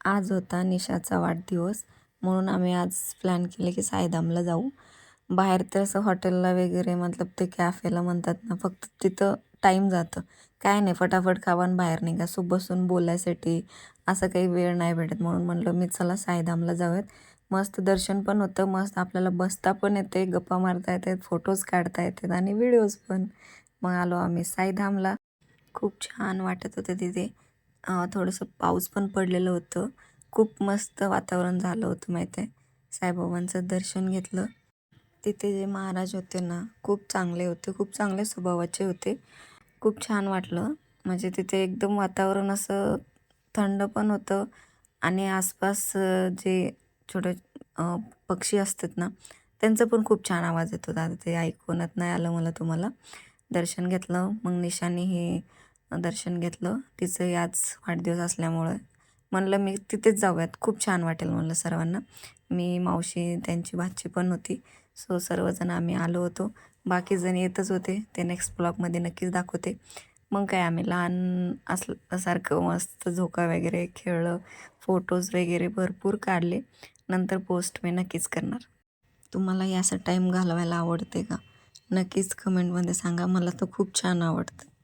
आज होता निशाचा वाढदिवस म्हणून आम्ही आज प्लॅन केले की साईधामला जाऊ. बाहेर तर असं हॉटेलला वगैरे मतलब ते कॅफेला म्हणतात ना, फक्त तिथं टाईम जातं. काय नाही फटाफट खावा आणि बाहेर निघा. बसून बोलायसाठी असं काही वेळ नाही भेटत. म्हणून म्हटलं मी चला साईधामला जाऊयात. मस्त दर्शन पण होतं, मस्त आपल्याला बसता पण येते, गप्पा मारता येतात, फोटोज काढता येतात आणि व्हिडिओज पण. मग आलो आम्ही साईधामला. खूप छान वाटत होतं तिथे. थोडंसं पाऊस पण पडलेलं होतं. खूप मस्त वातावरण झालं होतं माहीत आहे. साईबाबांचं दर्शन घेतलं. तिथे जे महाराज होते ना, खूप चांगले होते, खूप चांगल्या स्वभावाचे होते. खूप छान वाटलं. म्हणजे तिथे एकदम वातावरण असं थंड पण होतं आणि आसपास जे छोटे पक्षी असतात ना, त्यांचा पण खूप छान आवाज येत होता. आता ते ऐकवण्यात नाही आलं मला तुम्हाला. दर्शन घेतलं. मग निशाने दर्शन घेतलं. तिचंही आज वाढदिवस असल्यामुळं म्हणलं मी तिथेच जाऊयात. खूप छान वाटेल म्हणलं सर्वांना. मी, मावशी, त्यांची भाची पण होती. सो सर्वजण आम्ही आलो होतो. बाकीजण येतच होते. ते नेक्स्ट ब्लॉगमध्ये नक्कीच दाखवते. मग काय आम्ही लहान असल्यासारखं मस्त झोका वगैरे खेळलं. फोटोज वगैरे भरपूर काढले. नंतर पोस्ट मी नक्कीच करणार. तुम्हालाही असा टाईम घालवायला आवडते का? नक्कीच कमेंटमध्ये सांगा. मला तर खूप छान आवडतं.